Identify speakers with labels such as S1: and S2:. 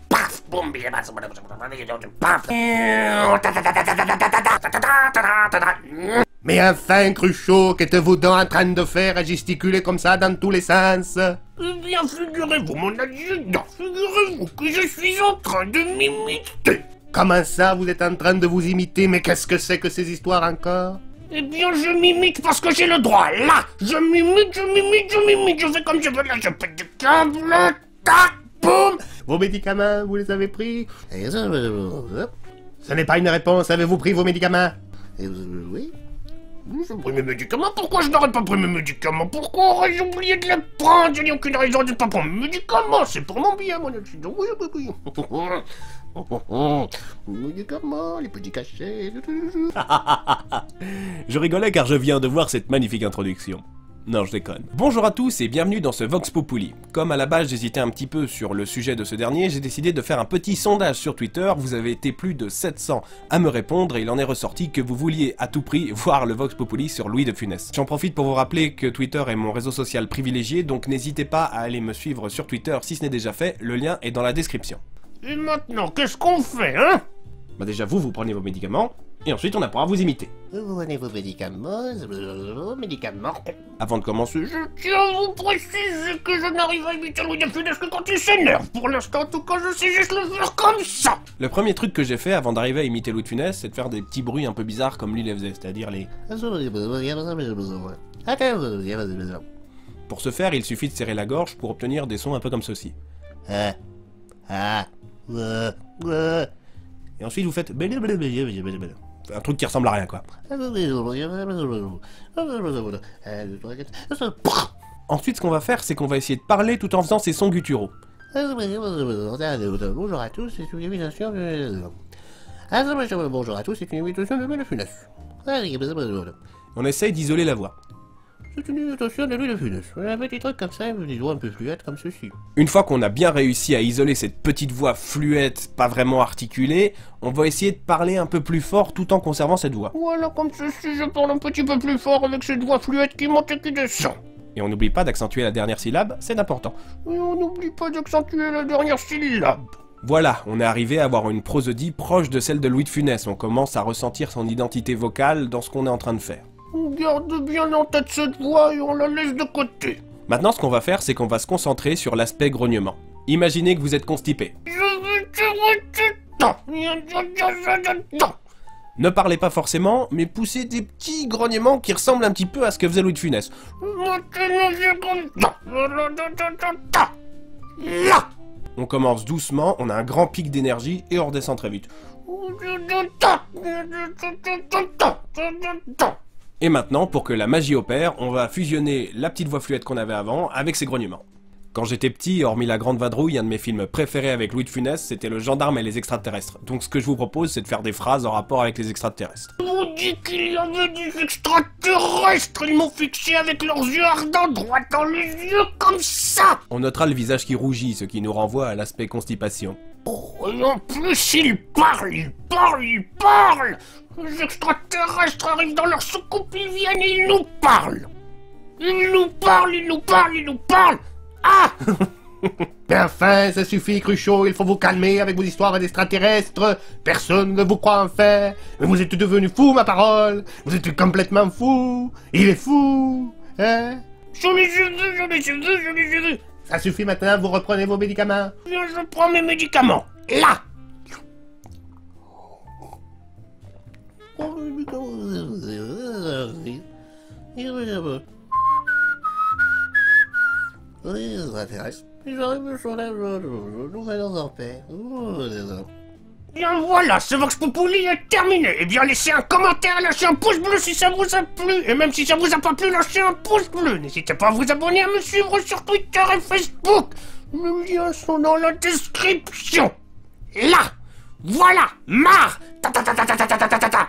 S1: Paf, boum, paf.
S2: Mais enfin, Cruchot, qu'êtes-vous donc en train de faire à gesticuler comme ça dans tous les sens?
S1: Eh bien, figurez-vous, mon adjudant, figurez-vous que je suis en train de m'imiter.
S2: Comment ça, vous êtes en train de vous imiter? Mais qu'est-ce que c'est que ces histoires encore?
S1: Eh bien, je m'imite parce que j'ai le droit. Là, je m'imite, je fais comme je veux. Là, je pète du câble, tac, boum.
S2: Vos médicaments, vous les avez pris? Ce n'est pas une réponse, avez-vous pris vos médicaments?
S1: Oui. J'ai pris mes médicaments, pourquoi je n'aurais pas pris mes médicaments? Pourquoi aurais-je oublié de les prendre? Je n'ai aucune raison de ne pas prendre mes médicaments, c'est pour mon bien, mon accident. Oui, oui, oui. Médicaments, les petits cachets.
S3: Je rigolais car je viens de voir cette magnifique introduction. Non, je déconne. Bonjour à tous et bienvenue dans ce Vox Populi. Comme à la base j'hésitais un petit peu sur le sujet de ce dernier, j'ai décidé de faire un petit sondage sur Twitter. Vous avez été plus de 700 à me répondre et il en est ressorti que vous vouliez à tout prix voir le Vox Populi sur Louis de Funès. J'en profite pour vous rappeler que Twitter est mon réseau social privilégié, donc n'hésitez pas à aller me suivre sur Twitter si ce n'est déjà fait, le lien est dans la description.
S1: Et maintenant, qu'est-ce qu'on fait, hein?
S3: Bah déjà vous prenez vos médicaments, et ensuite on apprendra à vous imiter.
S2: Vous prenez vos médicaments,
S3: Avant de commencer,
S1: Je tiens à vous préciser que je n'arrive à imiter Louis de Funès que quand il s'énerve. Pour l'instant, en tout cas, je sais juste le faire comme ça.
S3: le premier truc que j'ai fait avant d'arriver à imiter Louis de Funès, c'est de faire des petits bruits un peu bizarres comme lui les faisait, c'est-à-dire les... Pour ce faire, il suffit de serrer la gorge pour obtenir des sons un peu comme ceci. Et ensuite vous faites... un truc qui ressemble à rien quoi. Ensuite ce qu'on va faire, c'est qu'on va essayer de parler tout en faisant ces sons gutturaux.
S2: Bonjour à tous, c'est une invitation de... Bonjour à tous, c'est une invitation de Louis de Funès.
S3: On essaye d'isoler la voix.
S2: C'est une invitation de Louis de Funès. Un petit truc comme ça, des voix un peu fluettes comme ceci.
S3: Une fois qu'on a bien réussi à isoler cette petite voix fluette, pas vraiment articulée, on va essayer de parler un peu plus fort tout en conservant cette voix.
S1: Voilà, comme ceci, je parle un petit peu plus fort avec cette voix fluette qui monte et qui descend.
S3: Et on n'oublie pas d'accentuer la dernière syllabe, c'est important.
S1: Et on n'oublie pas d'accentuer la dernière syllabe.
S3: Voilà, on est arrivé à avoir une prosodie proche de celle de Louis de Funès, on commence à ressentir son identité vocale dans ce qu'on est en train de faire.
S1: On garde bien en tête cette voix et on la laisse de côté.
S3: Maintenant ce qu'on va faire, c'est qu'on va se concentrer sur l'aspect grognement. Imaginez que vous êtes constipé. Ne parlez pas forcément, mais poussez des petits grognements qui ressemblent un petit peu à ce que faisait Louis de Funès.
S1: Là.
S3: On commence doucement, on a un grand pic d'énergie et on redescend très vite. Et maintenant, pour que la magie opère, on va fusionner la petite voix fluette qu'on avait avant avec ses grognements. Quand j'étais petit, hormis La Grande Vadrouille, un de mes films préférés avec Louis de Funès, c'était Le Gendarme et les extraterrestres. Donc ce que je vous propose, c'est de faire des phrases en rapport avec les extraterrestres.
S1: On vous dit qu'il y avait des extraterrestres, ils m'ont fixé avec leurs yeux ardents droit dans les yeux comme ça.
S3: On notera le visage qui rougit, ce qui nous renvoie à l'aspect constipation.
S1: Oh, et en plus, ils parlent. Les extraterrestres arrivent dans leur soucoupe, ils viennent et ils nous parlent. Ils nous parlent. Ah.
S2: Mais enfin, ça suffit, Cruchot, il faut vous calmer avec vos histoires d'extraterrestres. Personne ne vous croit enfin. Mais vous êtes devenu fou, ma parole. Vous êtes complètement fou. Il est fou. Hein?
S1: Je les ai vus.
S2: Ça suffit maintenant, vous reprenez vos médicaments.
S1: Bien, je prends mes médicaments. Là. Bien voilà, ce Vox Populi est terminé. Eh bien laissez un commentaire, lâchez un pouce bleu si ça vous a plu. Et même si ça vous a pas plu, lâchez un pouce bleu. N'hésitez pas à vous abonner, à me suivre sur Twitter et Facebook. Les liens sont dans la description. Là. Voilà. Marre. Ta ta ta ta ta ta ta ta ta ta.